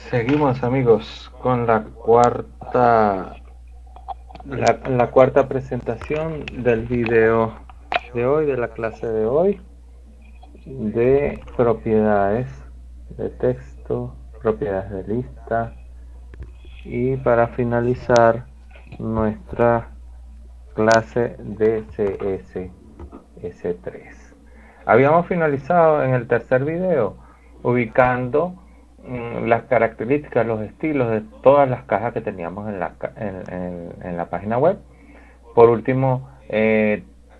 Seguimos amigos con la cuarta presentación del video de hoy, de la clase de hoy, de propiedades de texto, propiedades de lista, y para finalizar nuestra clase de CSS3. Habíamos finalizado en el tercer video ubicando las características, los estilos de todas las cajas que teníamos en la página web. Por último,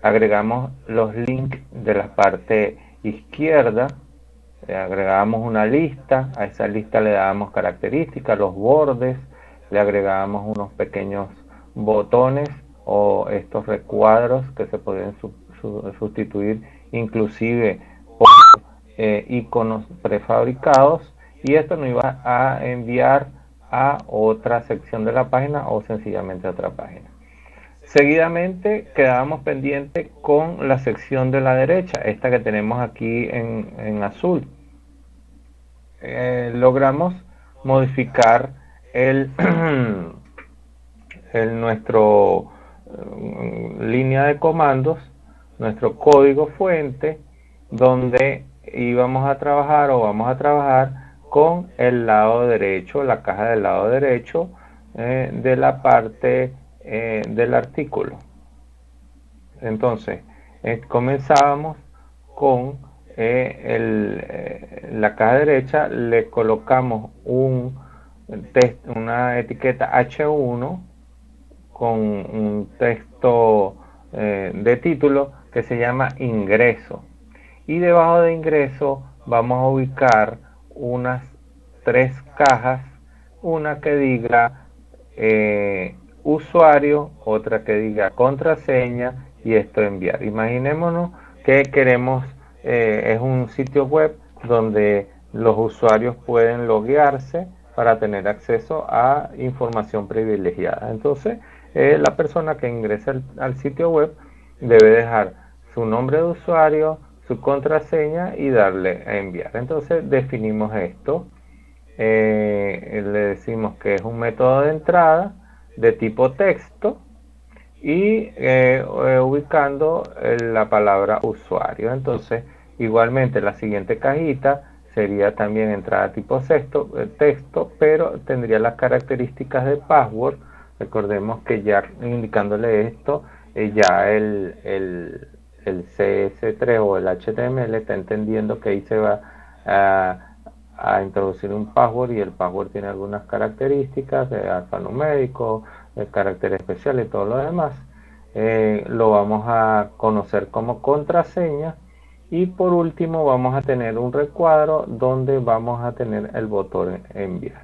agregamos los links de la parte izquierda. Agregamos una lista, a esa lista le dábamos características, los bordes, le agregábamos unos pequeños botones o estos recuadros que se pueden sustituir inclusive por iconos prefabricados, y esto nos iba a enviar a otra sección de la página o sencillamente a otra página. Seguidamente quedábamos pendientes con la sección de la derecha, esta que tenemos aquí en azul. Logramos modificar nuestro línea de comandos, nuestro código fuente, donde íbamos a trabajar o vamos a trabajar con el lado derecho, la caja del lado derecho de la parte del artículo. Entonces, comenzábamos con la caja derecha, le colocamos una etiqueta H1 con un texto de título que se llama ingreso, y debajo de ingreso vamos a ubicar unas 3 cajas, una que diga usuario, otra que diga contraseña y esto enviar. Imaginémonos que queremos, es un sitio web donde los usuarios pueden loguearse para tener acceso a información privilegiada. Entonces, la persona que ingresa al sitio web debe dejar su nombre de usuario, su contraseña y darle a enviar. Entonces definimos esto. Le decimos que es un método de entrada de tipo texto y ubicando la palabra usuario. Entonces, igualmente la siguiente cajita sería también entrada tipo texto, pero tendría las características de password. Recordemos que ya indicándole esto, ya el CS3 o el HTML está entendiendo que ahí se va a introducir un password, y el password tiene algunas características de alfanumérico, de carácter especial y todo lo demás. Lo vamos a conocer como contraseña, y por último vamos a tener un recuadro donde vamos a tener el botón enviar.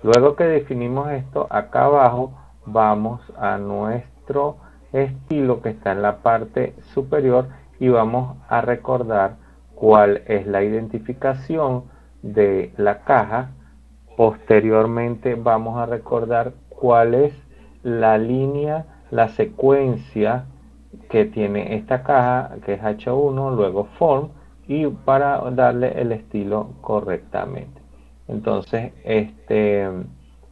Luego que definimos esto, acá abajo vamos a nuestro estilo que está en la parte superior y vamos a recordar cuál es la identificación de la caja. Posteriormente vamos a recordar cuál es la línea, la secuencia que tiene esta caja, que es H1, luego form, y para darle el estilo correctamente. Entonces,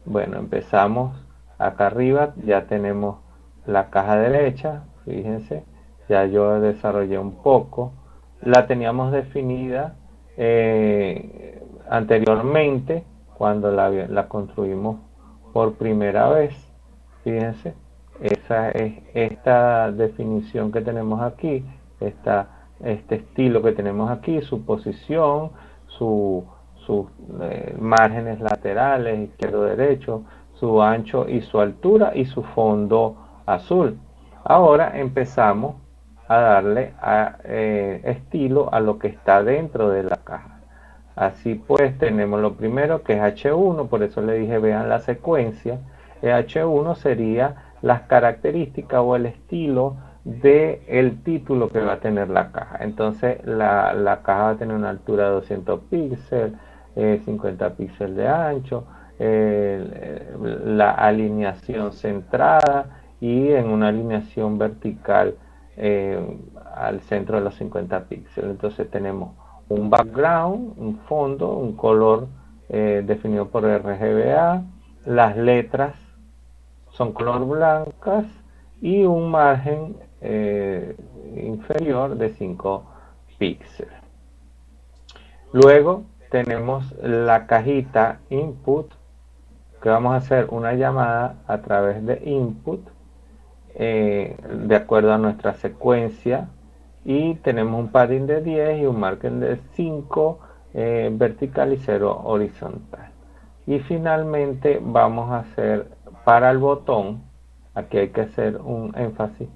bueno, empezamos acá arriba, ya tenemos la caja derecha, fíjense, ya yo desarrollé un poco, la teníamos definida anteriormente cuando la construimos por primera vez. Fíjense, esa es esta definición que tenemos aquí, este estilo que tenemos aquí, su posición, sus márgenes laterales, izquierdo, derecho, su ancho y su altura y su fondo azul. Ahora empezamos a darle estilo a lo que está dentro de la caja. Así pues, tenemos lo primero que es H1, por eso le dije vean la secuencia. H1 sería las características o el estilo del título que va a tener la caja. Entonces la caja va a tener una altura de 200 píxeles, 50 píxeles de ancho, la alineación centrada y en una alineación vertical al centro de los 50 píxeles. Entonces tenemos un background, un fondo, un color definido por RGBA, las letras son color blancas y un margen inferior de 5 píxeles. Luego tenemos la cajita input, que vamos a hacer una llamada a través de input de acuerdo a nuestra secuencia, y tenemos un padding de 10 y un margen de 5 vertical y 0 horizontal. Y finalmente vamos a hacer para el botón, aquí hay que hacer un énfasis.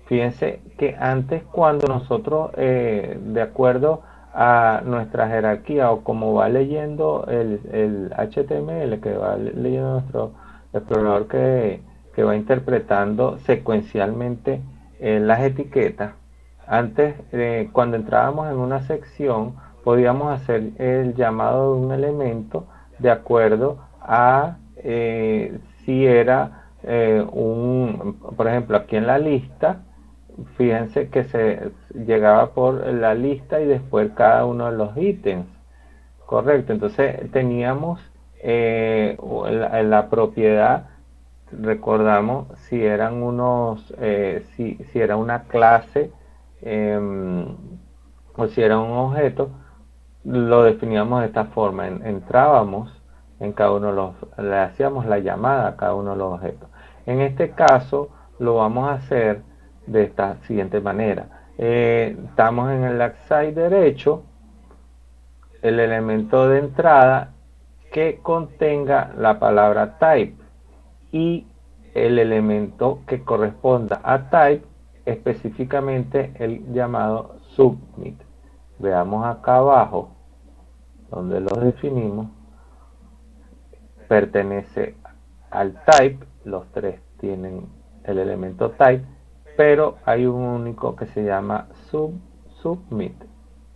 Fíjense que antes, cuando nosotros de acuerdo a nuestra jerarquía o como va leyendo el HTML, que va leyendo nuestro explorador, que va interpretando secuencialmente las etiquetas, antes cuando entrábamos en una sección podíamos hacer el llamado de un elemento de acuerdo a si era por ejemplo, aquí en la lista, fíjense que se llegaba por la lista y después cada uno de los ítems. Correcto, entonces teníamos la propiedad, recordamos si eran si era una clase o si era un objeto, lo definíamos de esta forma. Entrábamos en cada uno de le hacíamos la llamada a cada uno de los objetos. En este caso lo vamos a hacer de esta siguiente manera. Estamos en el side derecho, el elemento de entrada que contenga la palabra type y el elemento que corresponda a type, específicamente el llamado submit. Veamos acá abajo donde lo definimos, pertenece al type, los tres tienen el elemento type, pero hay un único que se llama submit,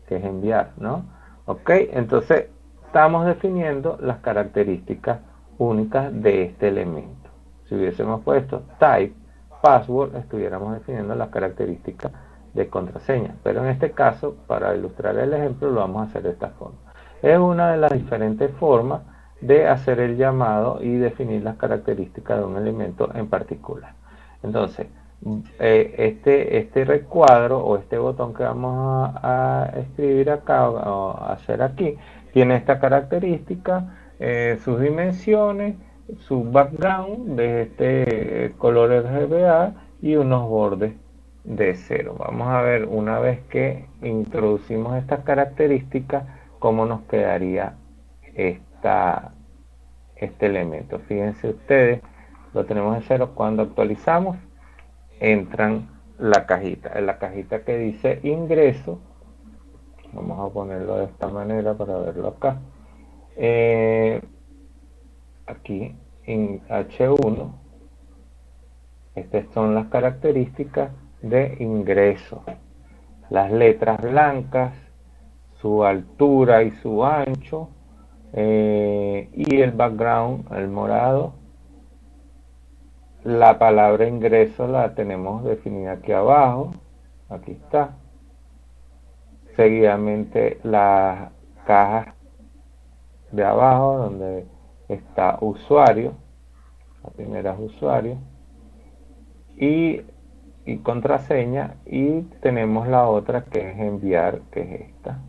que es enviar, ¿no? Ok, entonces estamos definiendo las características únicas de este elemento. Si hubiésemos puesto type password, estuviéramos definiendo las características de contraseña, pero en este caso, para ilustrar el ejemplo, lo vamos a hacer de esta forma. Es una de las diferentes formas de hacer el llamado y definir las características de un elemento en particular. Entonces, este recuadro o este botón que vamos a escribir acá o a hacer aquí, tiene esta característica, sus dimensiones, su background de este color RGBA y unos bordes de 0. Vamos a ver, una vez que introducimos estas características, cómo nos quedaría este elemento. Fíjense ustedes, lo tenemos en 0. Cuando actualizamos, entran en la cajita que dice ingreso. Vamos a ponerlo de esta manera para verlo acá. Aquí en H1, estas son las características de ingreso. Las letras blancas, su altura y su ancho, y el background, el morado. La palabra ingreso la tenemos definida aquí abajo, aquí está. Seguidamente las cajas de abajo donde está usuario, la primera es usuario, y contraseña, y tenemos la otra que es enviar, que es esta,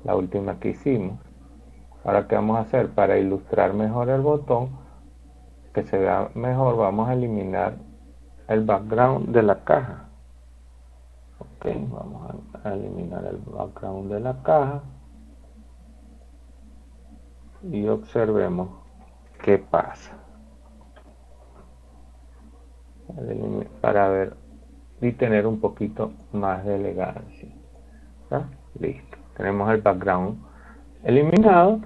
la última que hicimos. Ahora, ¿qué vamos a hacer? Para ilustrar mejor el botón, que se vea mejor, vamos a eliminar el background de la caja. Ok, vamos a eliminar el background de la caja y observemos qué pasa. Para ver y tener un poquito más de elegancia. ¿Está? Listo. Tenemos el background eliminado.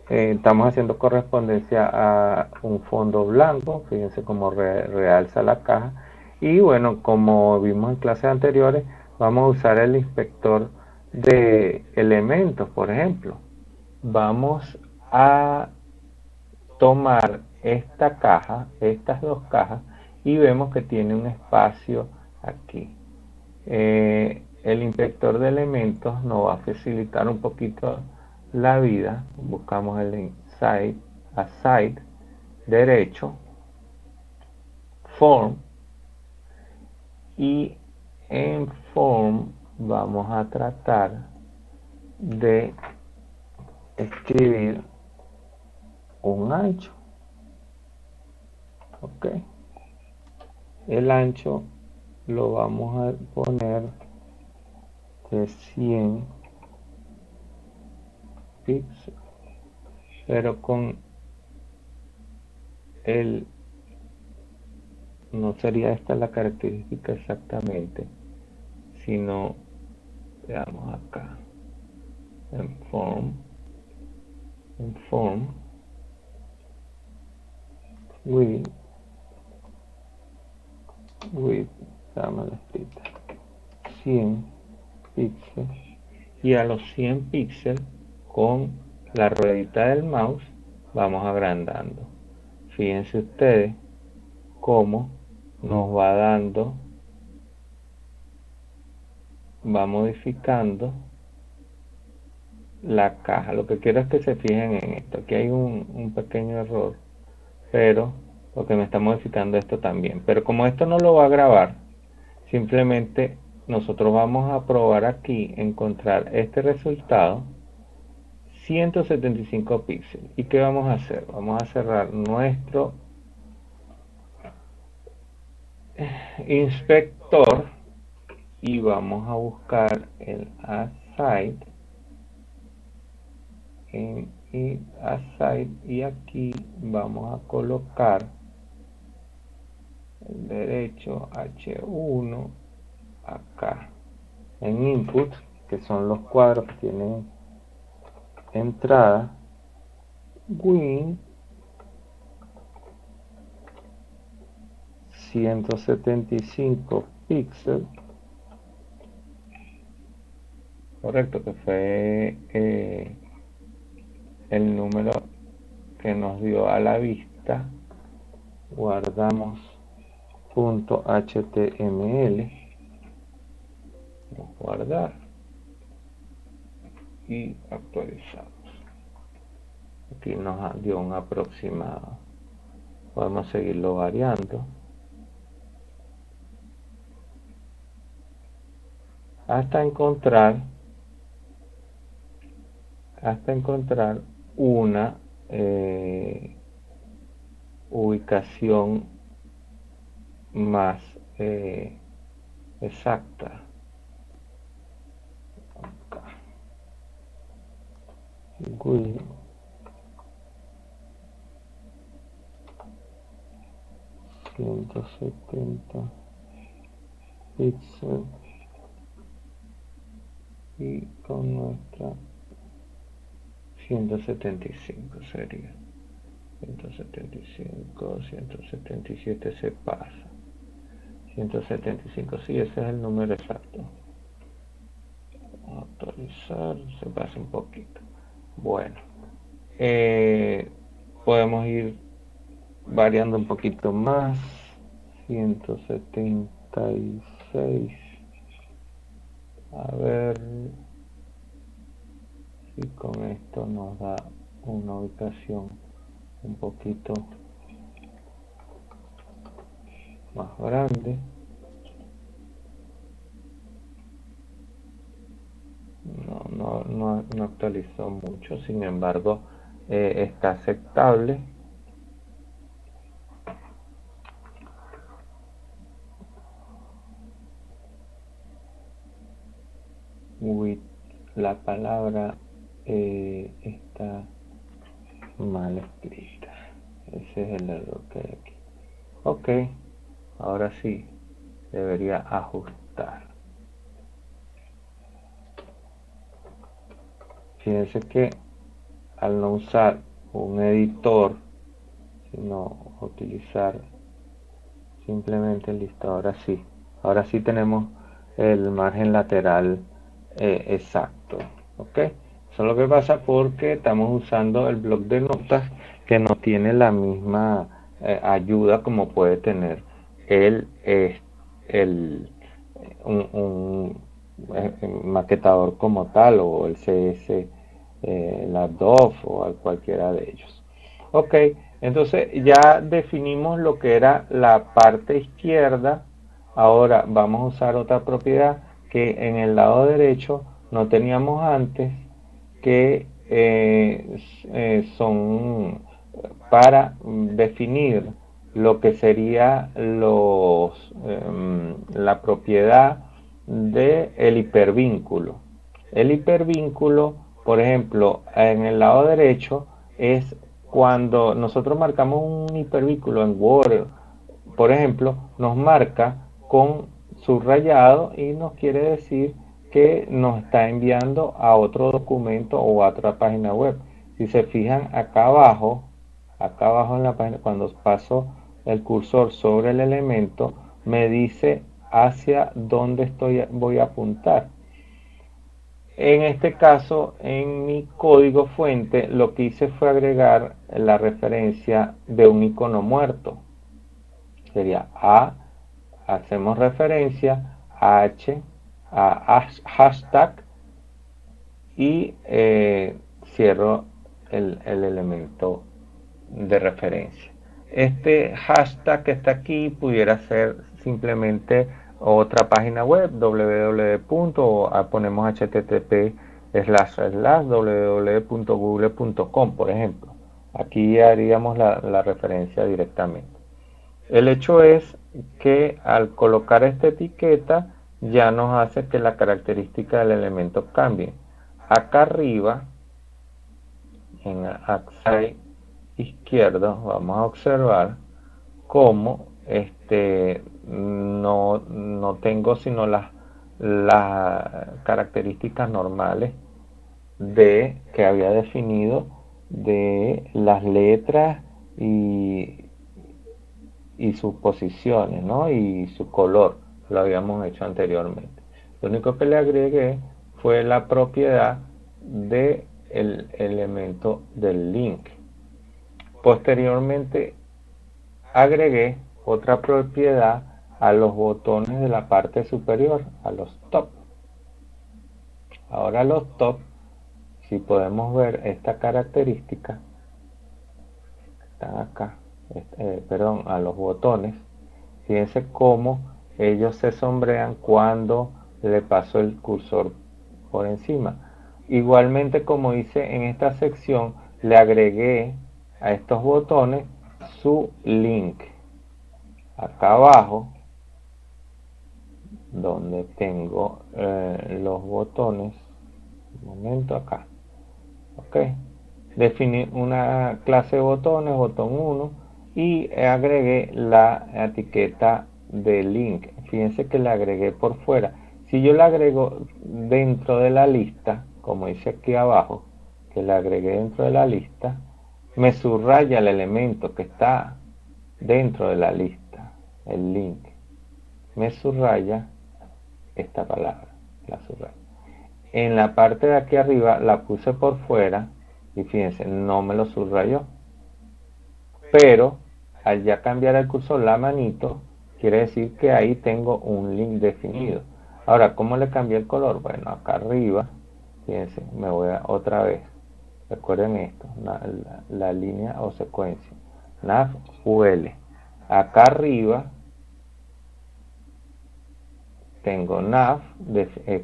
Estamos haciendo correspondencia a un fondo blanco. Fíjense cómo realza la caja. Y bueno, como vimos en clases anteriores, vamos a usar el inspector de elementos, por ejemplo. Vamos a tomar esta caja, estas dos cajas, y vemos que tiene un espacio aquí. El inspector de elementos nos va a facilitar un poquito la vida, buscamos el inside, aside, derecho, form, y en form vamos a tratar de escribir un ancho. Ok, el ancho lo vamos a poner de 100 píxeles, pero con el, no sería esta la característica exactamente, sino, veamos acá, en form, with, dame la escrita, 100 píxeles, y a los 100 píxeles con la ruedita del mouse vamos agrandando. Fíjense ustedes cómo nos va dando, va modificando la caja. Lo que quiero es que se fijen en esto. Aquí hay un pequeño error, pero porque me está modificando esto también. Pero como esto no lo va a grabar, simplemente nosotros vamos a probar aquí, encontrar este resultado, 175 píxeles. ¿Y qué vamos a hacer? Vamos a cerrar nuestro inspector y vamos a buscar el aside en aside, y aquí vamos a colocar el derecho H1 acá en input, que son los cuadros que tienen entrada, win 175 píxeles, correcto, que fue el número que nos dio a la vista. Guardamos .html, guardar y actualizamos. Aquí nos dio un aproximado, podemos seguirlo variando hasta encontrar una ubicación más exacta. Acá. 170 píxeles y con nuestra 175 sería 175, 177 se pasa, 175, sí, ese es el número exacto. Vamos a actualizar, se pasa un poquito. Bueno, podemos ir variando un poquito más. 176, a ver si con esto nos da una ubicación un poquito más grande. No actualizó mucho, sin embargo está aceptable. With, la palabra está mal escrita, ese es el error que hay aquí. Ok, ahora sí debería ajustar. Fíjense que al no usar un editor, sino utilizar simplemente listo, ahora sí tenemos el margen lateral exacto. Ok, eso es lo que pasa porque estamos usando el bloc de notas, que no tiene la misma ayuda como puede tener el, el un maquetador como tal, o el CS la DOF o a cualquiera de ellos. Ok, entonces ya definimos lo que era la parte izquierda. Ahora vamos a usar otra propiedad que en el lado derecho no teníamos antes, que son para definir lo que sería la propiedad del hipervínculo. El hipervínculo, por ejemplo, en el lado derecho es cuando nosotros marcamos un hipervínculo en Word, por ejemplo, nos marca con subrayado y nos quiere decir que nos está enviando a otro documento o a otra página web. Si se fijan acá abajo en la página, cuando paso el cursor sobre el elemento, me dice hacia dónde voy a apuntar. En este caso, en mi código fuente, lo que hice fue agregar la referencia de un icono muerto. Sería hacemos referencia a hashtag y cierro el elemento de referencia. Este hashtag que está aquí pudiera ser simplemente otra página web, www. Ponemos http://www.google.com, por ejemplo. Aquí haríamos la referencia directamente. El hecho es que al colocar esta etiqueta ya nos hace que la característica del elemento cambie. Acá arriba, en el axis izquierdo, vamos a observar cómo no tengo sino las características normales que había definido de las letras y sus posiciones, ¿no? Y su color, lo habíamos hecho anteriormente. Lo único que le agregué fue la propiedad del elemento del link. Posteriormente agregué otra propiedad a los botones de la parte superior, a los top. Ahora los top, si podemos ver esta característica, están acá, perdón, a los botones. Fíjense cómo ellos se sombrean cuando le paso el cursor por encima. Igualmente, como hice en esta sección, le agregué a estos botones su link. Acá abajo, donde tengo los botones, un momento acá, ok, definí una clase de botones, botón 1, y agregué la etiqueta de link. Fíjense que la agregué por fuera. Si yo la agrego dentro de la lista, como dice aquí abajo, que la agregué dentro de la lista, me subraya el elemento que está dentro de la lista, el link. Me subraya esta palabra, la subraya. En la parte de aquí arriba la puse por fuera y fíjense, no me lo subrayó. Pero al ya cambiar el cursor la manito, quiere decir que ahí tengo un link definido. Ahora, ¿cómo le cambié el color? Bueno, acá arriba, fíjense, me voy a otra vez. Recuerden esto, la línea o secuencia. nav ul. Acá arriba tengo nav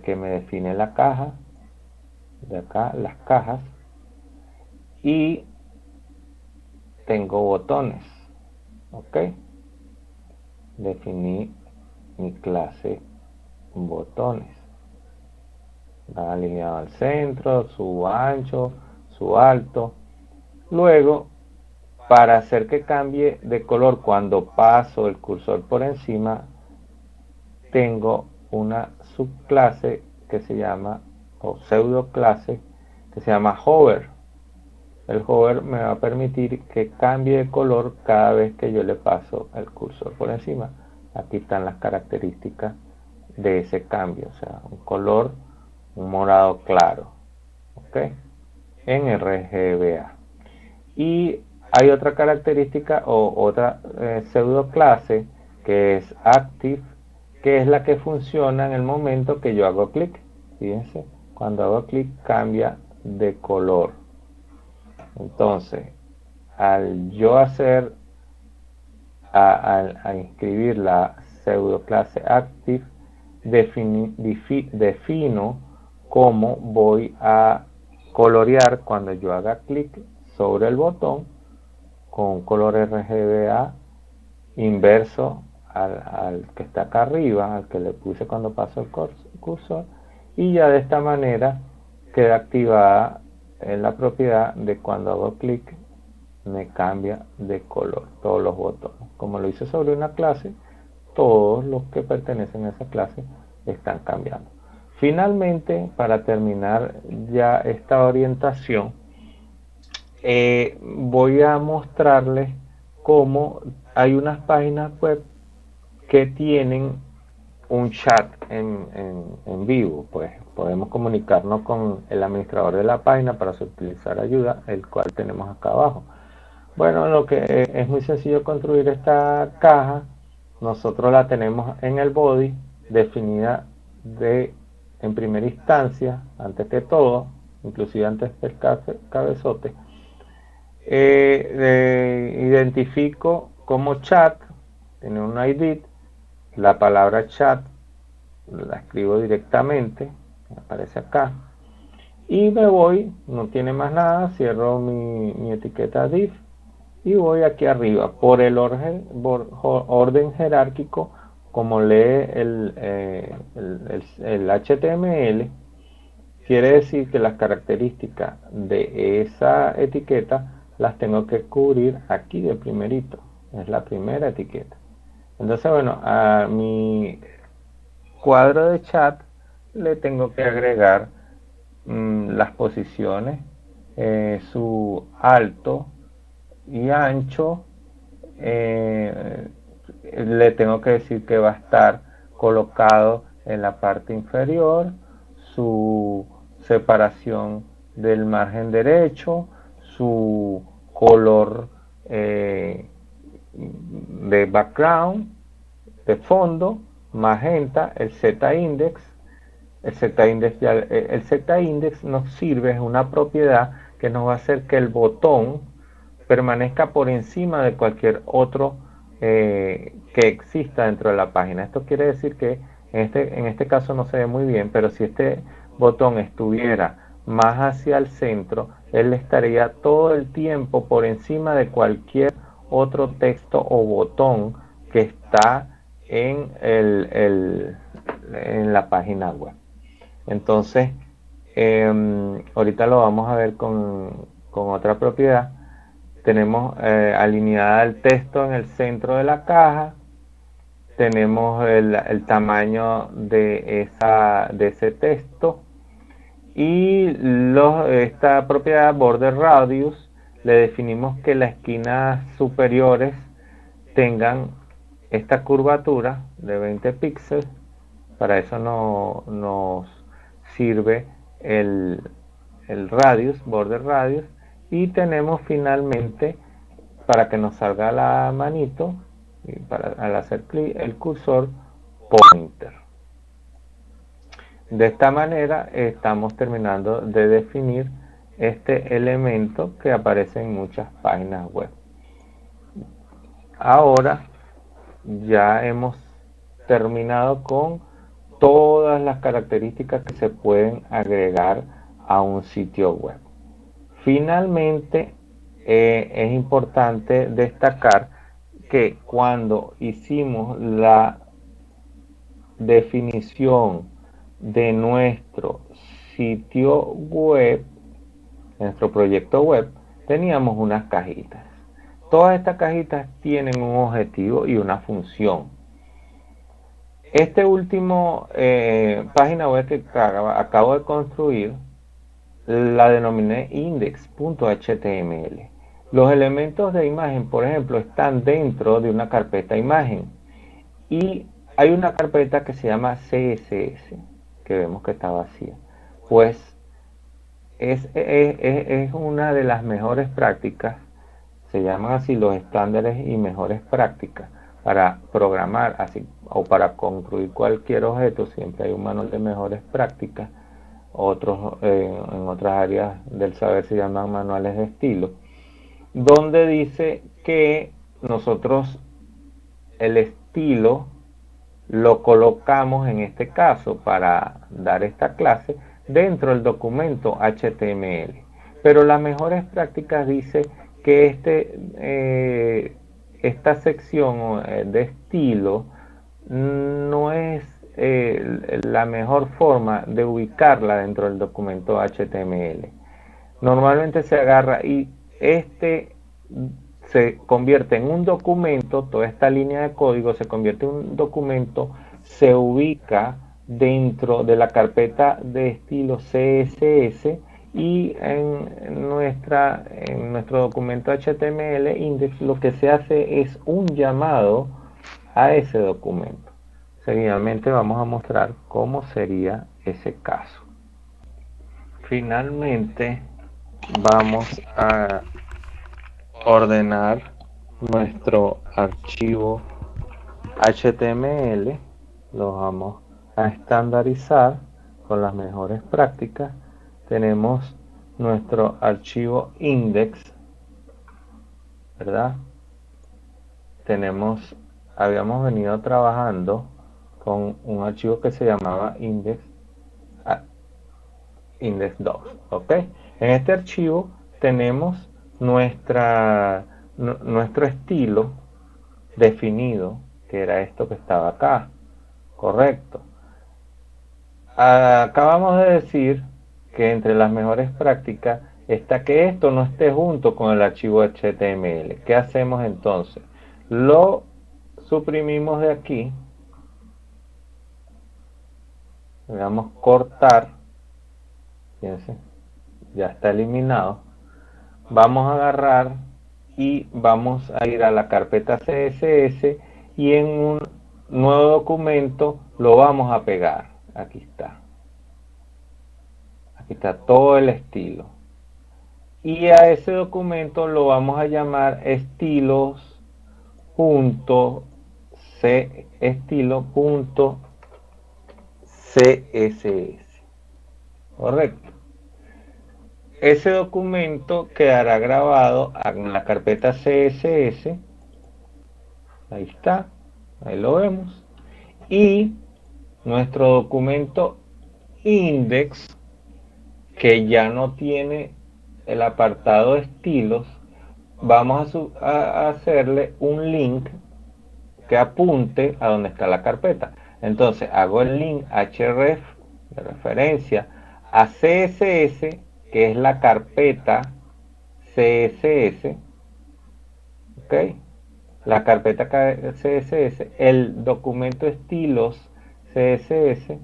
que me define la caja. De acá las cajas. Y tengo botones. Ok. Definí mi clase botones. Van alineado al centro, su ancho, su alto. Luego, para hacer que cambie de color cuando paso el cursor por encima, tengo una subclase que se llama, o pseudo clase, que se llama hover. El hover me va a permitir que cambie de color cada vez que yo le paso el cursor por encima. Aquí están las características de ese cambio, o sea, un color, un morado claro, ¿ok? En RGBA. Y hay otra característica o otra pseudo clase que es active, que es la que funciona en el momento que yo hago clic. Fíjense, cuando hago clic cambia de color. Entonces, al yo hacer, a inscribir la pseudo clase active, defino cómo voy a colorear cuando yo haga clic sobre el botón con un color RGBA inverso al que está acá arriba, al que le puse cuando paso el cursor, y ya de esta manera queda activada en la propiedad de cuando hago clic me cambia de color todos los botones. Como lo hice sobre una clase, todos los que pertenecen a esa clase están cambiando. Finalmente, para terminar ya esta orientación, voy a mostrarles cómo hay unas páginas web que tienen un chat en vivo. Pues podemos comunicarnos con el administrador de la página para utilizar ayuda, el cual tenemos acá abajo. Bueno, lo que es muy sencillo construir esta caja. Nosotros la tenemos en el body definida en primera instancia, antes que todo, inclusive antes del cabezote. Identifico como chat, tiene un ID, la palabra chat la escribo directamente, aparece acá, y me voy, no tiene más nada, cierro mi etiqueta div y voy aquí arriba por el orden jerárquico como lee el HTML. Quiere decir que las características de esa etiqueta las tengo que cubrir aquí de primerito. Es la primera etiqueta. Entonces, bueno, a mi cuadro de chat le tengo que agregar las posiciones, su alto y ancho. Le tengo que decir que va a estar colocado en la parte inferior, su separación del margen derecho, su color de background, de fondo, magenta, el Z-index. El Z-index nos sirve, es una propiedad que nos va a hacer que el botón permanezca por encima de cualquier otro que exista dentro de la página. Esto quiere decir que en este caso no se ve muy bien, pero si este botón estuviera más hacia el centro, él estaría todo el tiempo por encima de cualquier otro texto o botón que está en la página web. Entonces, ahorita lo vamos a ver con otra propiedad. Tenemos alineada el texto en el centro de la caja. Tenemos el tamaño de ese texto. Y esta propiedad border radius le definimos que las esquinas superiores tengan esta curvatura de 20 píxeles. Para eso nos sirve el radius, border radius, y tenemos finalmente, para que nos salga la manito, y al hacer clic el cursor, pointer. De esta manera estamos terminando de definir este elemento que aparece en muchas páginas web. Ahora ya hemos terminado con todas las características que se pueden agregar a un sitio web. Finalmente, es importante destacar que cuando hicimos la definición de nuestro sitio web, nuestro proyecto web, teníamos unas cajitas. Todas estas cajitas tienen un objetivo y una función. Este último página web que acabo de construir la denominé index.html. Los elementos de imagen, por ejemplo, están dentro de una carpeta imagen y hay una carpeta que se llama CSS, que vemos que está vacía. Pues es una de las mejores prácticas, se llaman así los estándares y mejores prácticas para programar así o para construir cualquier objeto. Siempre hay un manual de mejores prácticas. otros en otras áreas del saber se llaman manuales de estilo, donde dice que nosotros el estilo lo colocamos en este caso para dar esta clase dentro del documento HTML. Pero las mejores prácticas dice que esta sección de estilo no es la mejor forma de ubicarla dentro del documento HTML. Normalmente se agarra y se convierte en un documento, toda esta línea de código se convierte en un documento, se ubica dentro de la carpeta de estilo CSS y en nuestro documento HTML index lo que se hace es un llamado a ese documento. Seguidamente vamos a mostrar cómo sería ese caso. Finalmente vamos a ordenar nuestro archivo HTML, lo vamos a estandarizar con las mejores prácticas. Tenemos nuestro archivo index, ¿verdad? Habíamos venido trabajando con un archivo que se llamaba index2, ¿ok? En este archivo tenemos nuestro estilo definido, que era esto que estaba acá, correcto. Acabamos de decir que entre las mejores prácticas está que esto no esté junto con el archivo HTML. ¿Qué hacemos entonces? Lo suprimimos de aquí, le damos cortar, fíjense, ya está eliminado. Vamos a agarrar y vamos a ir a la carpeta CSS y en un nuevo documento lo vamos a pegar. Aquí está todo el estilo, y a ese documento lo vamos a llamar estilo.css, correcto. Ese documento quedará grabado en la carpeta CSS, ahí está, ahí lo vemos, y nuestro documento index, que ya no tiene el apartado estilos, vamos a hacerle un link que apunte a donde está la carpeta. Entonces hago el link href de referencia a CSS, que es la carpeta CSS, ¿ok? La carpeta CSS, el documento estilos CSS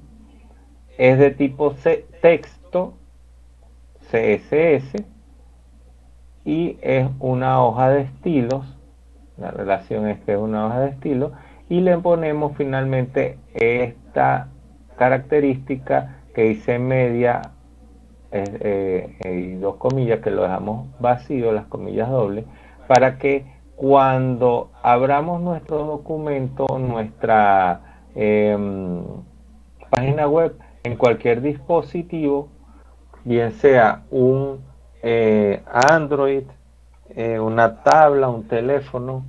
es de tipo texto CSS y es una hoja de estilos. La relación es que es una hoja de estilo y le ponemos finalmente esta característica que dice media y dos comillas, que lo dejamos vacío, las comillas dobles, para que cuando abramos nuestro documento, nuestra página web en cualquier dispositivo, bien sea un Android, una tabla, un teléfono,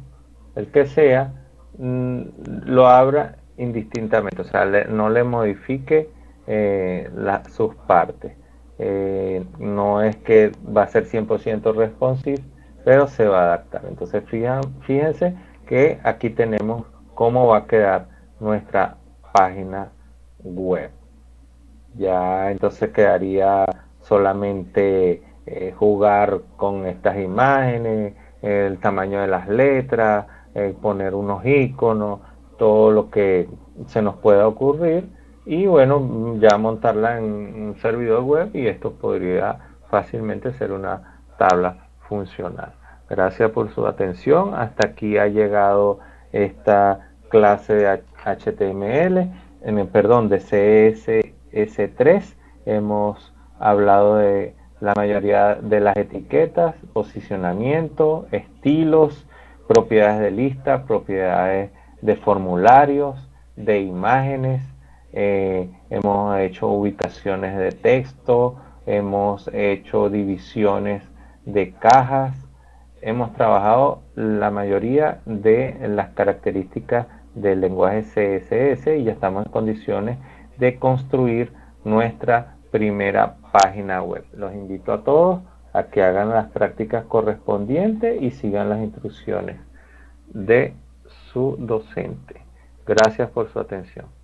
el que sea, lo abra indistintamente, o sea, no le modifique sus partes. No es que va a ser 100% responsive, pero se va a adaptar. Entonces fíjense que aquí tenemos cómo va a quedar nuestra página web. Ya entonces quedaría solamente jugar con estas imágenes, el tamaño de las letras, poner unos iconos, todo lo que se nos pueda ocurrir, y bueno, ya montarla en un servidor web, y esto podría fácilmente ser una tabla funcional. Gracias por su atención. Hasta aquí ha llegado esta clase de HTML, perdón, de CSS3. Hemos hablado de la mayoría de las etiquetas, posicionamiento, estilos, propiedades de lista, propiedades de formularios, de imágenes, hemos hecho ubicaciones de texto, hemos hecho divisiones de cajas, hemos trabajado la mayoría de las características del lenguaje CSS y ya estamos en condiciones de construir nuestra primera página web. Los invito a todos a que hagan las prácticas correspondientes y sigan las instrucciones de su docente. Gracias por su atención.